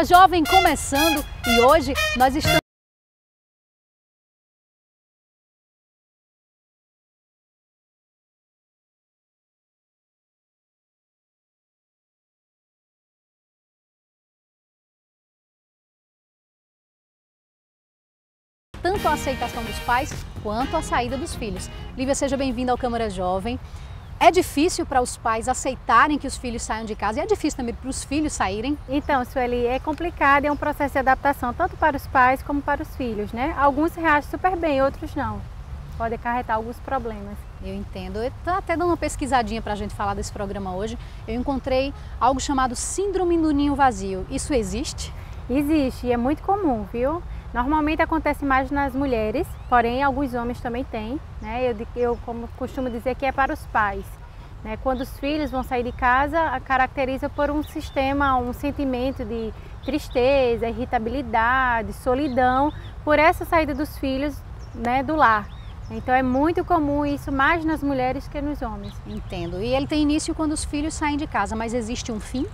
Câmara Jovem começando e hoje nós estamos tanto a aceitação dos pais quanto a saída dos filhos. Lívia, seja bem-vinda ao Câmara Jovem. É difícil para os pais aceitarem que os filhos saiam de casa e é difícil também para os filhos saírem? Então, Sueli, é complicado, é um processo de adaptação tanto para os pais como para os filhos, né? Alguns reagem super bem, outros não. Pode acarretar alguns problemas. Eu entendo. Eu estou até dando uma pesquisadinha para a gente falar desse programa hoje. Eu encontrei algo chamado Síndrome do Ninho Vazio. Isso existe? Existe e é muito comum, viu? Normalmente acontece mais nas mulheres, porém alguns homens também têm, né? Eu como costumo dizer que é para os pais, né? Quando os filhos vão sair de casa, caracteriza por um sistema, um sentimento de tristeza, irritabilidade, solidão, por essa saída dos filhos, né, do lar. Então é muito comum isso mais nas mulheres que nos homens. Entendo. E ele tem início quando os filhos saem de casa, mas existe um fim?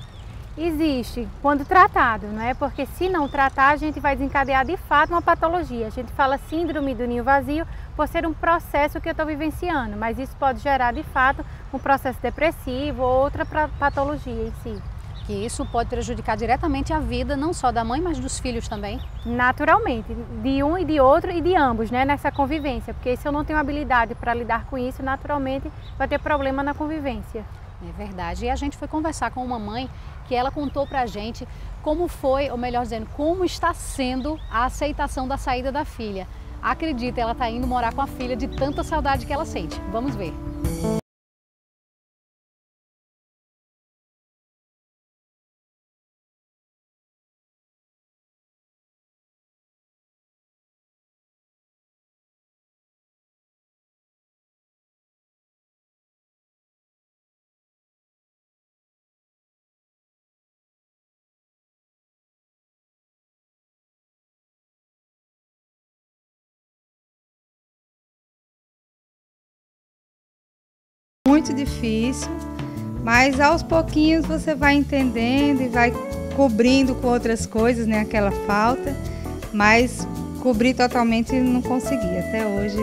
Existe, quando tratado, não é? Porque se não tratar, a gente vai desencadear de fato uma patologia. A gente fala síndrome do ninho vazio por ser um processo que eu estou vivenciando, mas isso pode gerar de fato um processo depressivo ou outra patologia em si. Que isso pode prejudicar diretamente a vida, não só da mãe, mas dos filhos também? Naturalmente, de um e de outro e de ambos, né? Nessa convivência, porque se eu não tenho habilidade para lidar com isso, naturalmente vai ter problema na convivência. É verdade. E a gente foi conversar com uma mãe que ela contou pra gente como foi, ou melhor dizendo, como está sendo a aceitação da saída da filha. Acredita, ela está indo morar com a filha de tanta saudade que ela sente. Vamos ver. Muito difícil, mas aos pouquinhos você vai entendendo e vai cobrindo com outras coisas, né, aquela falta, mas cobrir totalmente não consegui até hoje.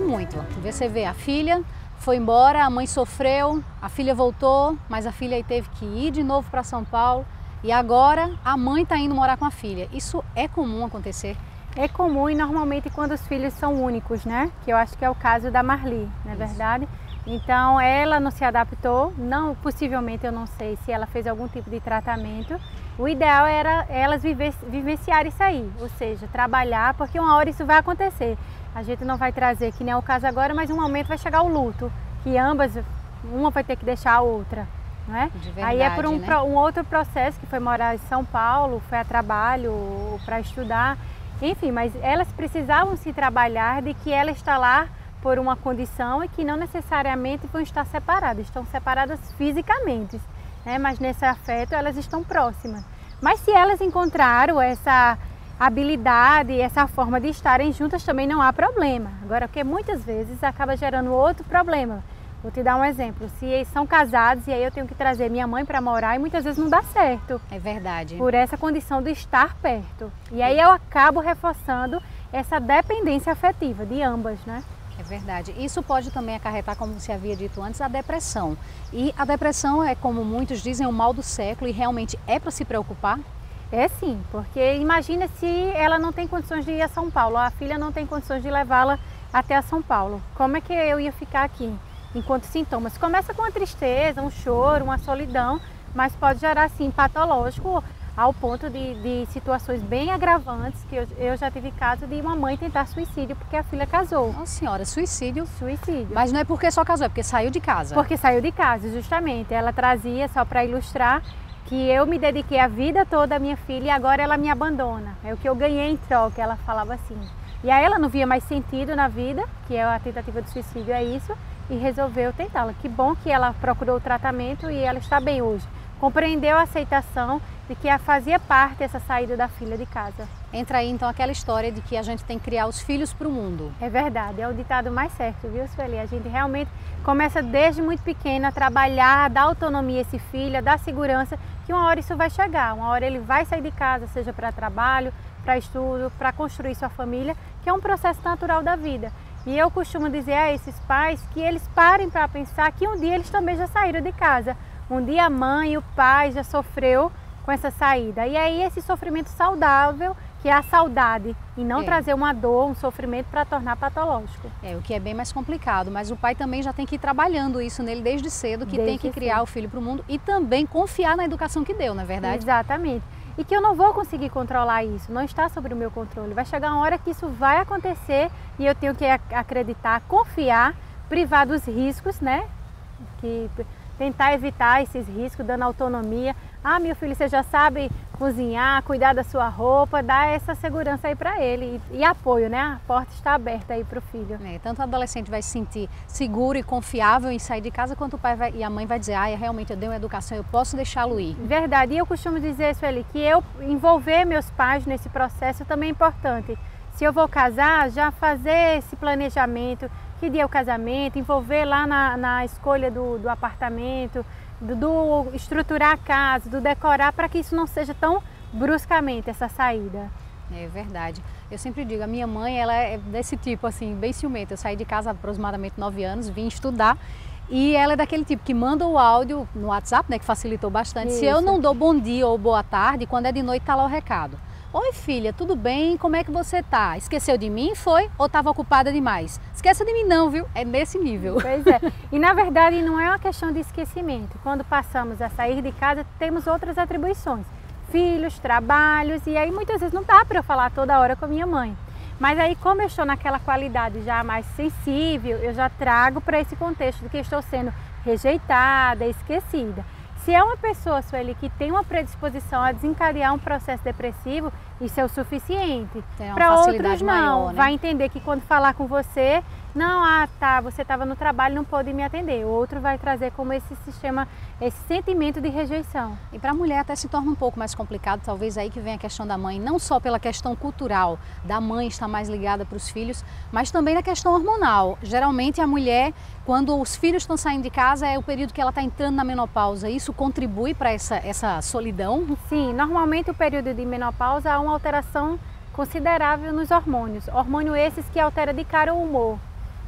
Muito. Você vê, a filha foi embora, a mãe sofreu, a filha voltou, mas a filha aí teve que ir de novo para São Paulo e agora a mãe está indo morar com a filha. Isso é comum acontecer? É comum e normalmente quando os filhos são únicos, né? Que eu acho que é o caso da Marli, não é verdade? Então ela não se adaptou, não, possivelmente eu não sei se ela fez algum tipo de tratamento. O ideal era elas vivenciarem isso aí, ou seja, trabalhar, porque uma hora isso vai acontecer. A gente não vai trazer, que nem é o caso agora, mas um momento vai chegar o luto, que ambas, uma vai ter que deixar a outra, não é? De verdade, aí é por né? um outro processo, que foi morar em São Paulo, foi a trabalho, para estudar, enfim, mas elas precisavam se trabalhar de que ela está lá por uma condição e que não necessariamente vão estar separadas, estão separadas fisicamente, né? Mas nesse afeto elas estão próximas. Mas se elas encontraram essa habilidade, essa forma de estarem juntas, também não há problema. Agora, porque muitas vezes acaba gerando outro problema. Vou te dar um exemplo. Se eles são casados e aí eu tenho que trazer minha mãe para morar e muitas vezes não dá certo. É verdade. Por essa condição de estar perto. E aí eu acabo reforçando essa dependência afetiva de ambas, né? É verdade. Isso pode também acarretar, como você havia dito antes, a depressão. E a depressão é, como muitos dizem, o mal do século e realmente é para se preocupar? É sim, porque imagina se ela não tem condições de ir a São Paulo, a filha não tem condições de levá-la até a São Paulo. Como é que eu ia ficar aqui? Enquanto sintomas. Começa com uma tristeza, um choro, uma solidão, mas pode gerar sim patológico ao ponto de situações bem agravantes, que eu já tive caso de uma mãe tentar suicídio porque a filha casou. Nossa senhora, suicídio? Suicídio. Mas não é porque só casou, é porque saiu de casa. Porque saiu de casa, justamente. Ela trazia, só para ilustrar, que eu me dediquei a vida toda à minha filha e agora ela me abandona. É o que eu ganhei em troca, ela falava assim. E aí ela não via mais sentido na vida, que é a tentativa de suicídio, é isso, e resolveu tentá-la. Que bom que ela procurou o tratamento e ela está bem hoje. Compreendeu a aceitação de que fazia parte essa saída da filha de casa. Entra aí então aquela história de que a gente tem que criar os filhos para o mundo. É verdade, é o ditado mais certo, viu, Sueli? A gente realmente começa desde muito pequena a trabalhar, a dar autonomia a esse filho, a dar segurança, que uma hora isso vai chegar, uma hora ele vai sair de casa, seja para trabalho, para estudo, para construir sua família, que é um processo natural da vida. E eu costumo dizer a esses pais que eles parem para pensar que um dia eles também já saíram de casa. Um dia a mãe, o pai já sofreu com essa saída. E aí esse sofrimento saudável, que é a saudade, e não trazer uma dor, um sofrimento para tornar patológico. É, o que é bem mais complicado, mas o pai também já tem que ir trabalhando isso nele desde cedo, que tem que criar o filho para o mundo e também confiar na educação que deu, não é verdade? Exatamente. E que eu não vou conseguir controlar isso, não está sobre o meu controle. Vai chegar uma hora que isso vai acontecer e eu tenho que acreditar, confiar, privar dos riscos, né? Tentar evitar esses riscos, dando autonomia. Ah, meu filho, você já sabe cozinhar, cuidar da sua roupa, dá essa segurança aí para ele e apoio, né? A porta está aberta aí para o filho. Tanto o adolescente vai se sentir seguro e confiável em sair de casa, quanto o pai e a mãe vai dizer, realmente eu dei uma educação, eu posso deixá-lo ir. Verdade, e eu costumo dizer, Sueli, que eu envolver meus pais nesse processo também é importante. Se eu vou casar, já fazer esse planejamento, que dia é o casamento, envolver lá na escolha do apartamento, do estruturar a casa, do decorar, para que isso não seja tão bruscamente essa saída. É verdade. Eu sempre digo, a minha mãe, ela é desse tipo, assim, bem ciumenta. Eu saí de casa há aproximadamente 9 anos, vim estudar e ela é daquele tipo que manda o áudio no WhatsApp, né, que facilitou bastante. Isso. Se eu não dou bom dia ou boa tarde, quando é de noite tá lá o recado. Oi filha, tudo bem? Como é que você tá? Esqueceu de mim, foi? Ou estava ocupada demais? Esqueça de mim não, viu? É nesse nível. Pois é. E na verdade não é uma questão de esquecimento. Quando passamos a sair de casa, temos outras atribuições. Filhos, trabalhos, e aí muitas vezes não dá para eu falar toda hora com a minha mãe. Mas aí como eu estou naquela qualidade já mais sensível, eu já trago para esse contexto de que estou sendo rejeitada, esquecida. Se é uma pessoa, Sueli, que tem uma predisposição a desencadear um processo depressivo, isso é o suficiente. Para outros não, maior, né? Vai entender que quando falar com você, não, você estava no trabalho, não pôde me atender. O outro vai trazer como esse sistema, esse sentimento de rejeição. E para a mulher até se torna um pouco mais complicado, talvez aí que vem a questão da mãe, não só pela questão cultural, da mãe estar mais ligada para os filhos, mas também na questão hormonal. Geralmente a mulher, quando os filhos estão saindo de casa, é o período que ela está entrando na menopausa. Isso contribui para essa solidão? Sim, normalmente o período de menopausa há uma alteração considerável nos hormônios. Hormônio esses que altera de cara o humor.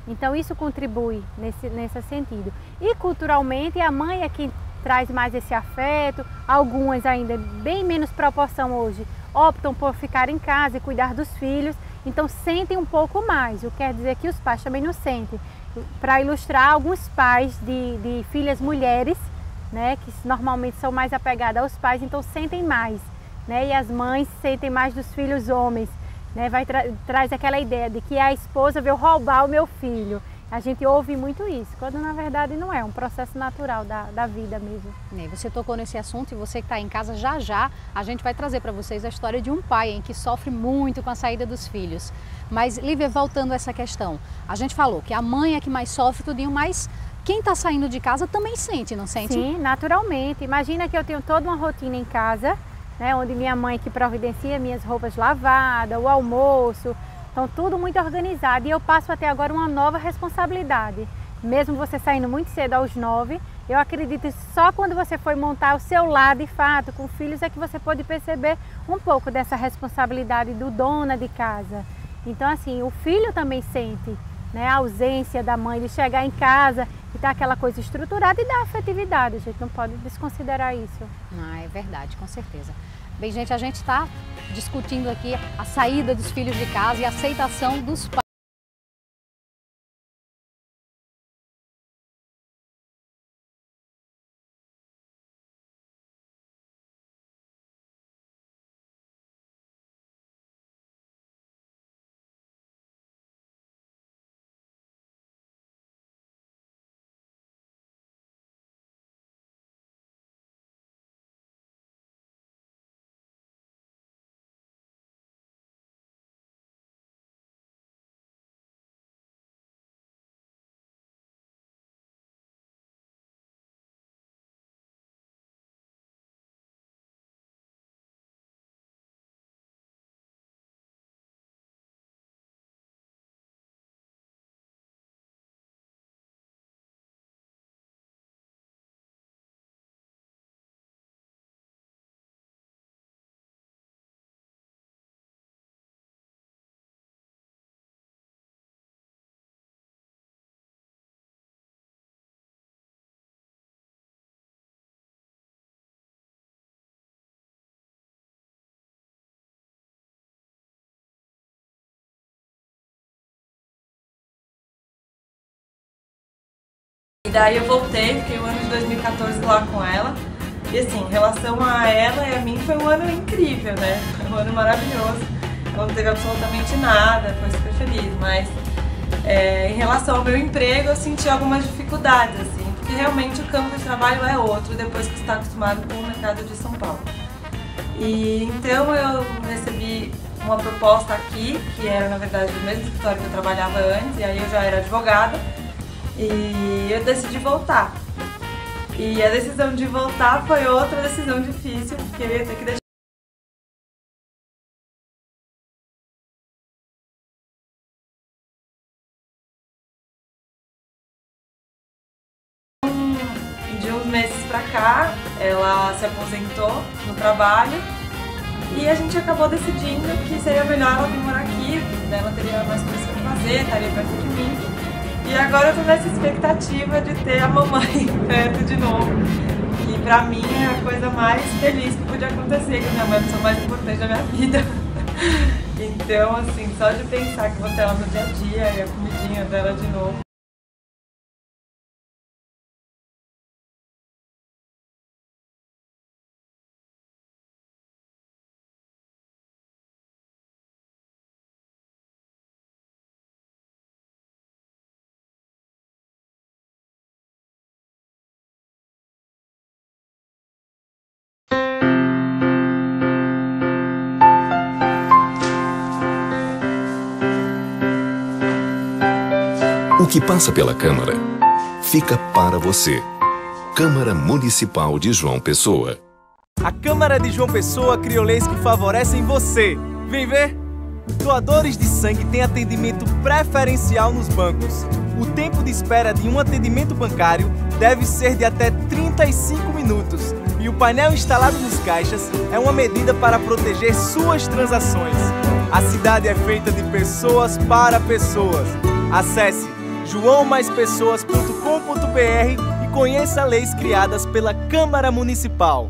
Então isso contribui nesse sentido. E culturalmente a mãe é quem traz mais esse afeto, algumas ainda bem menos proporção hoje, optam por ficar em casa e cuidar dos filhos, então sentem um pouco mais, o que quer dizer que os pais também não sentem. Para ilustrar, alguns pais de filhas mulheres, né, que normalmente são mais apegadas aos pais, então sentem mais, né, e as mães sentem mais dos filhos homens. Né, traz aquela ideia de que a esposa veio roubar o meu filho. A gente ouve muito isso, quando na verdade não é, um processo natural da vida mesmo. Você tocou nesse assunto e você que está em casa, já a gente vai trazer para vocês a história de um pai que sofre muito com a saída dos filhos. Mas, Lívia, voltando a essa questão, a gente falou que a mãe é que mais sofre tudinho, mas quem está saindo de casa também sente, não sente? Sim, naturalmente. Imagina que eu tenho toda uma rotina em casa, né, onde minha mãe que providencia minhas roupas lavadas, o almoço, então tudo muito organizado. E eu passo até agora uma nova responsabilidade. Mesmo você saindo muito cedo aos 9, eu acredito que só quando você foi montar o seu lar de fato, com filhos, é que você pode perceber um pouco dessa responsabilidade do dona de casa. Então assim, o filho também sente, né, a ausência da mãe, de chegar em casa e tá aquela coisa estruturada e dar afetividade. A gente não pode desconsiderar isso. É verdade, com certeza. Bem, gente, a gente está discutindo aqui a saída dos filhos de casa e a aceitação dos pais. E daí eu voltei, fiquei o ano de 2014 lá com ela. E assim, em relação a ela e a mim foi um ano incrível, né? Foi um ano maravilhoso. Ela não teve absolutamente nada, foi super feliz, mas em relação ao meu emprego eu senti algumas dificuldades, assim, porque realmente o campo de trabalho é outro depois que você está acostumado com o mercado de São Paulo. E então eu recebi uma proposta aqui, que era na verdade do mesmo escritório que eu trabalhava antes, e aí eu já era advogada. E eu decidi voltar. E a decisão de voltar foi outra decisão difícil, porque eu ia ter que deixar de uns meses pra cá, ela se aposentou no trabalho e a gente acabou decidindo que seria melhor ela vir morar aqui, daí ela teria mais coisas pra fazer, estaria perto de mim. E agora eu tô nessa expectativa de ter a mamãe perto de novo. E pra mim é a coisa mais feliz que podia acontecer, que a minha mãe é a pessoa mais importante da minha vida. Então, assim, só de pensar que vou ter ela no dia a dia e a comidinha dela de novo. O que passa pela Câmara fica para você. Câmara Municipal de João Pessoa. A Câmara de João Pessoa criou leis que favorecem você. Vem ver? Doadores de sangue têm atendimento preferencial nos bancos. O tempo de espera de um atendimento bancário deve ser de até 35 minutos. E o painel instalado nos caixas é uma medida para proteger suas transações. A cidade é feita de pessoas para pessoas. Acesse joaomaispesoas.com.br e conheça leis criadas pela Câmara Municipal.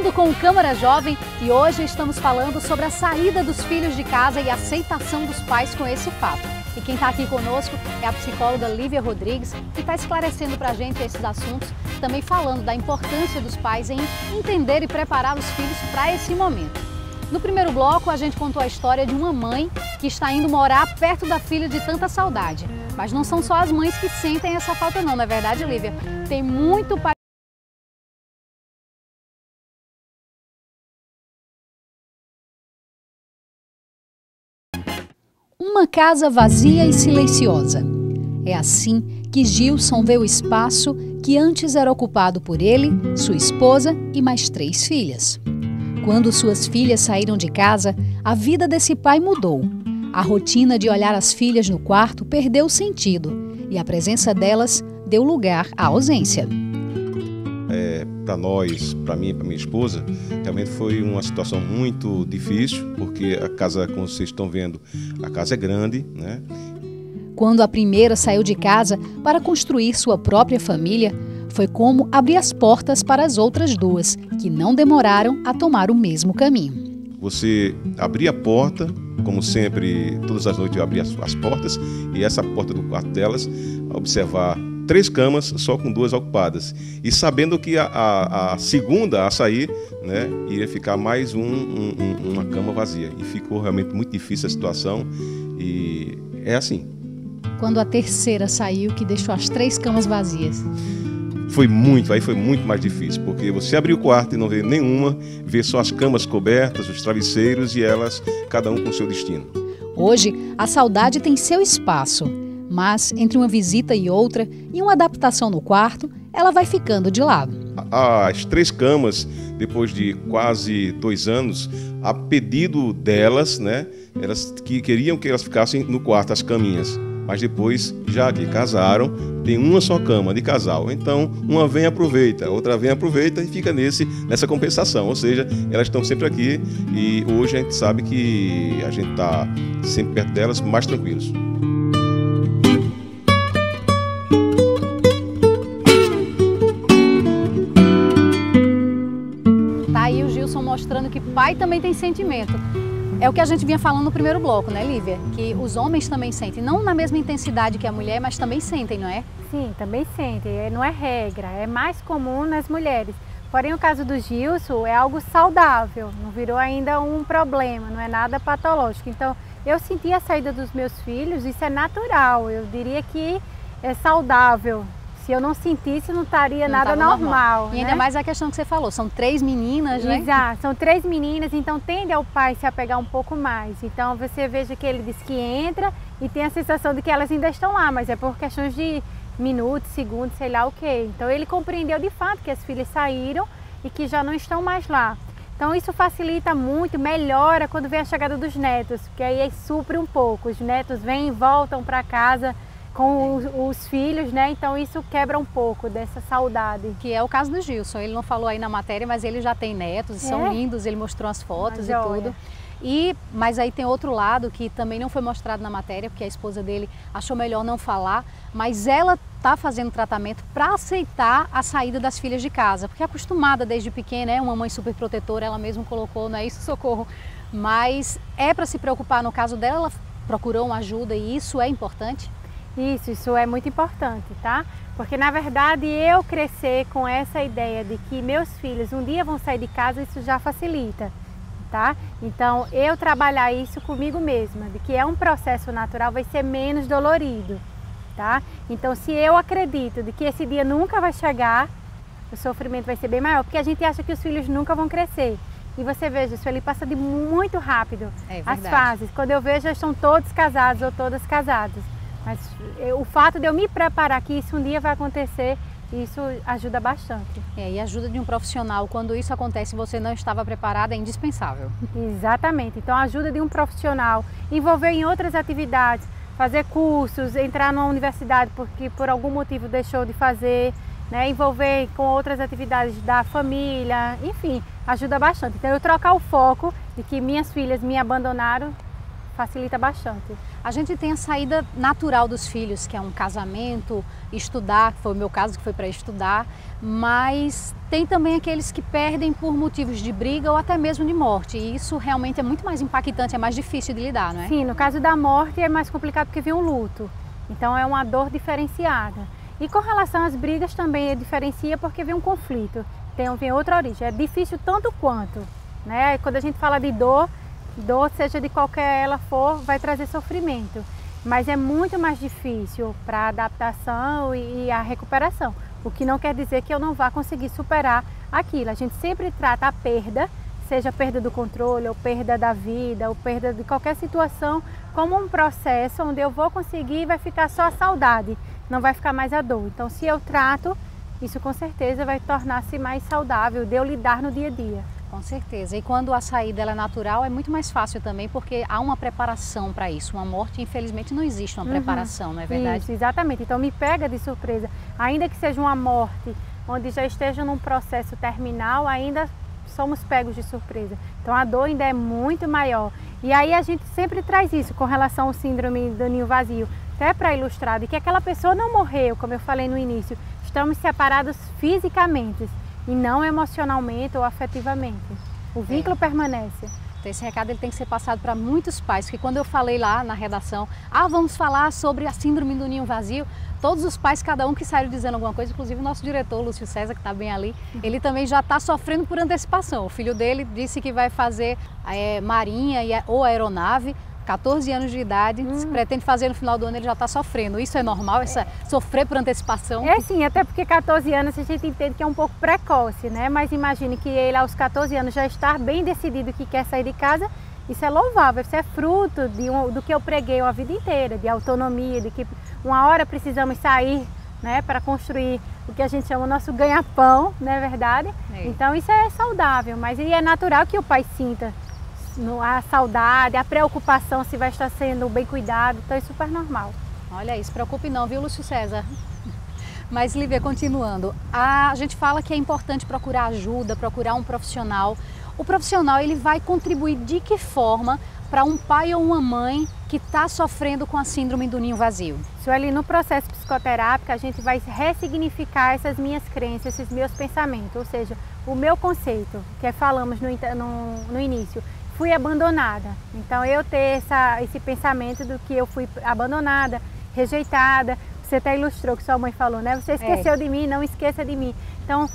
voltando com o Câmara Jovem e hoje estamos falando sobre a saída dos filhos de casa e a aceitação dos pais com esse fato. E quem está aqui conosco é a psicóloga Lívia Rodrigues, que está esclarecendo para a gente esses assuntos, também falando da importância dos pais em entender e preparar os filhos para esse momento. No primeiro bloco, a gente contou a história de uma mãe que está indo morar perto da filha de tanta saudade. Mas não são só as mães que sentem essa falta não é verdade, Lívia? Tem muito pai. Uma casa vazia e silenciosa. É assim que Gilson vê o espaço que antes era ocupado por ele, sua esposa e mais 3 filhas. Quando suas filhas saíram de casa, a vida desse pai mudou. A rotina de olhar as filhas no quarto perdeu o sentido e a presença delas deu lugar à ausência. Para nós, para mim e para minha esposa, realmente foi uma situação muito difícil, porque a casa, como vocês estão vendo, a casa é grande, né? Quando a primeira saiu de casa para construir sua própria família, foi como abrir as portas para as outras 2, que não demoraram a tomar o mesmo caminho. Você abria a porta, como sempre, todas as noites eu abria as portas, e essa porta do quarto delas, observar 3 camas só com 2 ocupadas. E sabendo que a segunda a sair, né, iria ficar mais uma cama vazia. E ficou realmente muito difícil a situação. E é assim. Quando a terceira saiu, que deixou as 3 camas vazias. Aí foi muito mais difícil, porque você abrir o quarto e não ver nenhuma, ver só as camas cobertas, os travesseiros e elas, cada um com seu destino. Hoje, a saudade tem seu espaço. Mas, entre uma visita e outra, e uma adaptação no quarto, ela vai ficando de lado. As 3 camas, depois de quase 2 anos, a pedido delas, né, elas que queriam que elas ficassem no quarto, as caminhas. Mas depois, já que casaram, tem uma só cama de casal. Então, uma vem aproveita, outra vem aproveita e fica nessa compensação. Ou seja, elas estão sempre aqui e hoje a gente sabe que a gente está sempre perto delas, mais tranquilos. Mostrando que pai também tem sentimento. É o que a gente vinha falando no primeiro bloco, né, Lívia? Que os homens também sentem, não na mesma intensidade que a mulher, mas também sentem, não é? Sim, também sentem. Não é regra, é mais comum nas mulheres. Porém, o caso do Gilson é algo saudável, não virou ainda um problema, não é nada patológico. Então, eu senti a saída dos meus filhos, isso é natural, eu diria que é saudável. Se eu não sentisse, não estaria nada normal. E ainda mais a questão que você falou, são 3 meninas, né? Exato, são 3 meninas, então tende ao pai se apegar um pouco mais. Então você veja que ele diz que entra e tem a sensação de que elas ainda estão lá, mas é por questões de minutos, segundos, sei lá o quê. Então ele compreendeu de fato que as filhas saíram e que já não estão mais lá. Então isso facilita muito, melhora quando vem a chegada dos netos, porque aí supre um pouco. Os netos vêm e voltam para casa com os filhos, né? Então isso quebra um pouco dessa saudade. Que é o caso do Gilson. Ele não falou aí na matéria, mas ele já tem netos, são lindos, ele mostrou as fotos e tudo. Mas aí tem outro lado que também não foi mostrado na matéria, porque a esposa dele achou melhor não falar, mas ela está fazendo tratamento para aceitar a saída das filhas de casa, porque é acostumada desde pequena, é uma mãe super protetora, ela mesma colocou, não é isso, Socorro? Mas é para se preocupar no caso dela, ela procurou uma ajuda e isso é importante? Isso é muito importante, tá? Porque na verdade eu crescer com essa ideia de que meus filhos um dia vão sair de casa, isso já facilita, tá? Então eu trabalhar isso comigo mesma, de que é um processo natural, vai ser menos dolorido, tá? Então se eu acredito de que esse dia nunca vai chegar, o sofrimento vai ser bem maior, porque a gente acha que os filhos nunca vão crescer. E você veja, isso ali passa de muito rápido, as fases. Quando eu vejo, já estão todos casados ou todas casadas. Mas o fato de eu me preparar que isso um dia vai acontecer, isso ajuda bastante. E a ajuda de um profissional, quando isso acontece e você não estava preparada, é indispensável. Exatamente. Então a ajuda de um profissional, envolver em outras atividades, fazer cursos, entrar numa universidade porque por algum motivo deixou de fazer, né? Envolver com outras atividades da família, enfim, ajuda bastante. Então eu trocar o foco de que minhas filhas me abandonaram facilita bastante. A gente tem a saída natural dos filhos, que é um casamento, estudar, que foi o meu caso, que foi para estudar, mas tem também aqueles que perdem por motivos de briga ou até mesmo de morte, e isso realmente é muito mais impactante, é mais difícil de lidar, não é? Sim, no caso da morte é mais complicado porque vem um luto, então é uma dor diferenciada. E com relação às brigas também diferencia porque vem um conflito, vem outra origem, é difícil tanto quanto, né? Quando a gente fala de dor, seja de qualquer ela for, vai trazer sofrimento. Mas é muito mais difícil para a adaptação e a recuperação. O que não quer dizer que eu não vá conseguir superar aquilo. A gente sempre trata a perda, seja a perda do controle, ou perda da vida, ou perda de qualquer situação, como um processo onde eu vou conseguir e vai ficar só a saudade, não vai ficar mais a dor. Então, se eu trato, isso com certeza vai tornar-se mais saudável de eu lidar no dia a dia. Com certeza. E quando a saída ela é natural, é muito mais fácil também, porque há uma preparação para isso. Uma morte, infelizmente, não existe uma preparação, não é verdade? Isso, exatamente. Então me pega de surpresa. Ainda que seja uma morte, onde já esteja num processo terminal, ainda somos pegos de surpresa. Então a dor ainda é muito maior. E aí a gente sempre traz isso com relação ao síndrome do ninho vazio, até para ilustrar, de que aquela pessoa não morreu, como eu falei no início. Estamos separados fisicamente e não emocionalmente ou afetivamente. O vínculo permanece. Então esse recado ele tem que ser passado para muitos pais, porque quando eu falei lá na redação, vamos falar sobre a síndrome do ninho vazio, todos os pais, cada um que saiu dizendo alguma coisa, inclusive o nosso diretor, Lúcio César, que está bem ali, ele também já está sofrendo por antecipação. O filho dele disse que vai fazer marinha ou aeronave, 14 anos de idade, se pretende fazer no final do ano, ele já está sofrendo. Isso é normal, sofrer por antecipação? É sim, até porque 14 anos a gente entende que é um pouco precoce, né? Mas imagine que ele aos 14 anos já estar bem decidido que quer sair de casa, isso é louvável, isso é fruto do que eu preguei a vida inteira, de autonomia, de que uma hora precisamos sair, né, para construir o que a gente chama o nosso ganha-pão, não é verdade? Então isso é saudável, mas é natural que o pai sinta a saudade, a preocupação se vai estar sendo bem cuidado, então é super normal. Olha aí, se preocupe não, viu, Lúcio César? Mas, Lívia, continuando, a gente fala que é importante procurar ajuda, procurar um profissional. O profissional, ele vai contribuir de que forma para um pai ou uma mãe que está sofrendo com a síndrome do ninho vazio? Sueli, no processo psicoterápico, a gente vai ressignificar essas minhas crenças, esses meus pensamentos, ou seja, o meu conceito, que falamos no início. Fui abandonada, então eu ter esse pensamento do que eu fui abandonada, rejeitada, você até ilustrou que sua mãe falou, né? Você esqueceu de mim, não esqueça de mim. Então,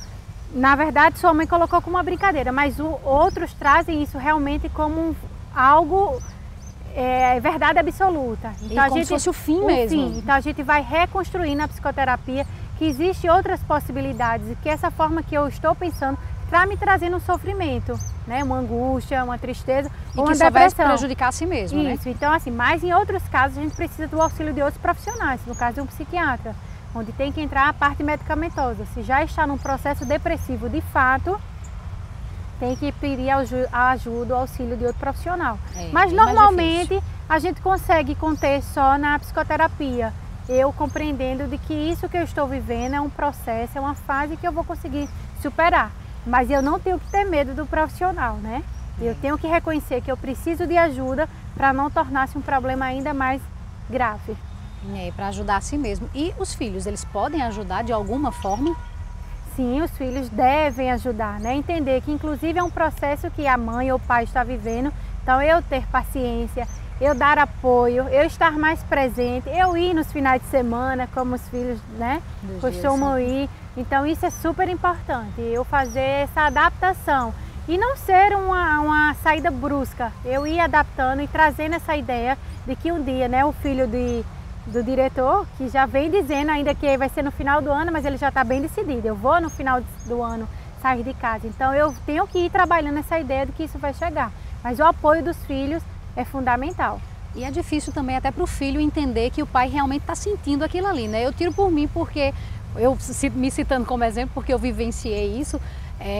na verdade, sua mãe colocou como uma brincadeira, mas outros trazem isso realmente como algo, verdade absoluta. Então, como se fosse o fim mesmo. Então a gente vai reconstruir na psicoterapia que existem outras possibilidades e que essa forma que eu estou pensando está me trazendo um sofrimento, né? Uma angústia, uma tristeza, ou uma depressão. Vai prejudicar a si mesmo, né? Isso, então assim, mas em outros casos a gente precisa do auxílio de outros profissionais, no caso de um psiquiatra, onde tem que entrar a parte medicamentosa. Se já está num processo depressivo de fato, tem que pedir a ajuda, o auxílio de outro profissional. Mas normalmente a gente consegue conter só na psicoterapia, eu compreendendo de que isso que eu estou vivendo é um processo, é uma fase que eu vou conseguir superar. Mas eu não tenho que ter medo do profissional, né? Eu tenho que reconhecer que eu preciso de ajuda para não tornar-se um problema ainda mais grave. Para ajudar a si mesmo. E os filhos, eles podem ajudar de alguma forma? Sim, os filhos devem ajudar, né? Entender que inclusive é um processo que a mãe ou o pai está vivendo. Então eu ter paciência, eu dar apoio, eu estar mais presente, eu ir nos finais de semana, como os filhos, né, costumam ir. Então isso é super importante, eu fazer essa adaptação e não ser uma saída brusca. Eu ir adaptando e trazendo essa ideia de que um dia, né, o filho do diretor, que já vem dizendo ainda que vai ser no final do ano, mas ele já está bem decidido, eu vou no final do ano sair de casa. Então eu tenho que ir trabalhando essa ideia de que isso vai chegar. Mas o apoio dos filhos é fundamental. E é difícil também até para o filho entender que o pai realmente está sentindo aquilo ali, né? Eu tiro por mim porque, eu me citando como exemplo, porque eu vivenciei isso,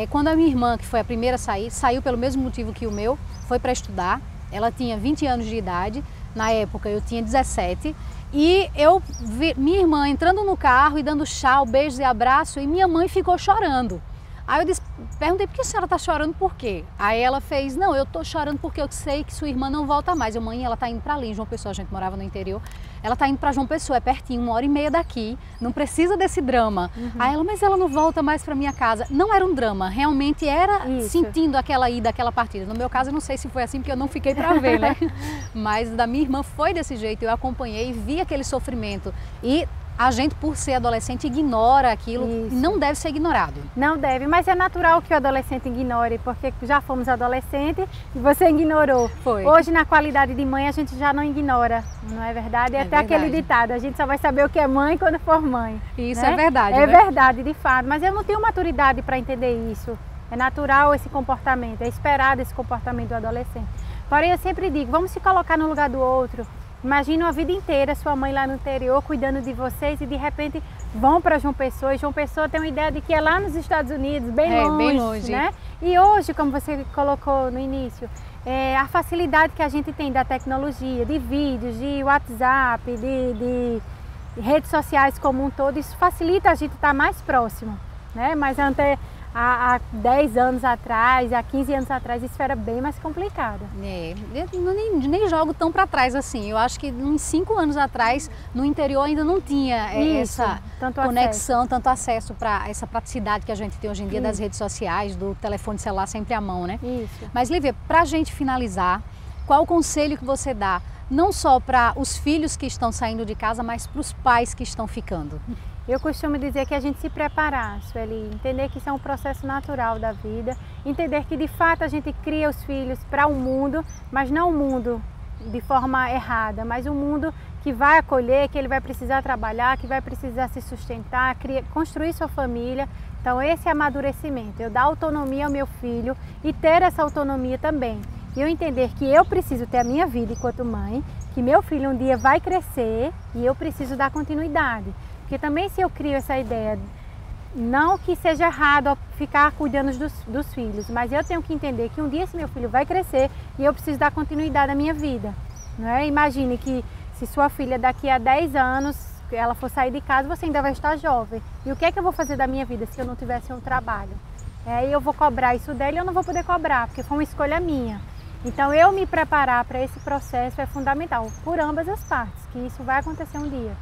quando a minha irmã, que foi a primeira a sair, saiu pelo mesmo motivo que o meu, foi para estudar, ela tinha 20 anos de idade, na época eu tinha 17, e eu vi minha irmã entrando no carro e dando tchau, beijos e abraço, e minha mãe ficou chorando. Aí eu disse, perguntei, por que a senhora está chorando por quê? Aí ela fez, não, eu estou chorando porque eu sei que sua irmã não volta mais. Eu, mãe, ela está indo para ali, em João Pessoa, a gente morava no interior. Ela está indo para João Pessoa, é pertinho, 1h30 daqui, não precisa desse drama. Aí ela, mas ela não volta mais para minha casa. Não era um drama, realmente era sentindo aquela ida, aquela partida. No meu caso, eu não sei se foi assim, porque eu não fiquei para ver, né? Mas da minha irmã foi desse jeito, eu acompanhei, vi aquele sofrimento. E a gente, por ser adolescente, ignora aquilo e não deve ser ignorado. Não deve, mas é natural que o adolescente ignore, porque já fomos adolescentes e você ignorou. Foi. Hoje, na qualidade de mãe, a gente já não ignora, não é verdade? É até verdade. Aquele ditado, a gente só vai saber o que é mãe quando for mãe. Isso né? é verdade. É né? verdade, de fato, mas eu não tenho maturidade para entender isso. É natural esse comportamento, é esperado esse comportamento do adolescente. Porém, eu sempre digo, vamos se colocar no lugar do outro. Imagina a vida inteira sua mãe lá no interior cuidando de vocês e de repente vão para João Pessoa. E João Pessoa tem uma ideia de que é lá nos Estados Unidos, bem longe, né? E hoje, como você colocou no início, a facilidade que a gente tem da tecnologia, de vídeos, de WhatsApp, de redes sociais como um todo, isso facilita a gente estar mais próximo, né? Mas há 10 anos atrás, há 15 anos atrás, isso era bem mais complicado. Eu nem jogo tão para trás assim. Eu acho que uns 5 anos atrás, no interior ainda não tinha essa conexão, tanto acesso para essa praticidade que a gente tem hoje em dia das redes sociais, do telefone celular sempre à mão, né? Isso. Mas, Lívia, para a gente finalizar, qual o conselho que você dá, não só para os filhos que estão saindo de casa, mas para os pais que estão ficando? Eu costumo dizer que a gente se preparar, Sueli, entender que isso é um processo natural da vida, entender que de fato a gente cria os filhos para um mundo, mas não um mundo de forma errada, mas um mundo que vai acolher, que ele vai precisar trabalhar, que vai precisar se sustentar, construir sua família. Então esse é amadurecimento, eu dar autonomia ao meu filho e ter essa autonomia também. E eu entender que eu preciso ter a minha vida enquanto mãe, que meu filho um dia vai crescer e eu preciso dar continuidade. Porque também se eu crio essa ideia, não que seja errado ficar cuidando dos filhos, mas eu tenho que entender que um dia esse meu filho vai crescer e eu preciso dar continuidade à minha vida. Não é? Imagine que se sua filha daqui a 10 anos, ela for sair de casa, você ainda vai estar jovem. E o que é que eu vou fazer da minha vida se eu não tivesse um trabalho? Aí eu vou cobrar isso dela e eu não vou poder cobrar, porque foi uma escolha minha. Então eu me preparar para esse processo é fundamental, por ambas as partes, que isso vai acontecer um dia.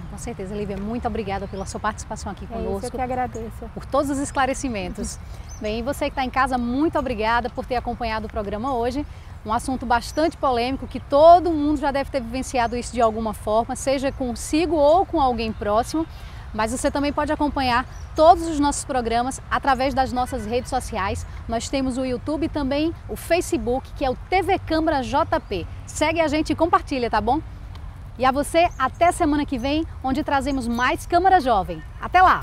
Com certeza, Lívia, muito obrigada pela sua participação aqui conosco. Isso, eu que agradeço. Por todos os esclarecimentos. Bem, e você que está em casa, muito obrigada por ter acompanhado o programa hoje. Um assunto bastante polêmico, que todo mundo já deve ter vivenciado isso de alguma forma, seja consigo ou com alguém próximo. Mas você também pode acompanhar todos os nossos programas através das nossas redes sociais. Nós temos o YouTube e também o Facebook, que é o TV Câmara JP. Segue a gente e compartilha, tá bom? E a você, até semana que vem, onde trazemos mais Câmara Jovem. Até lá!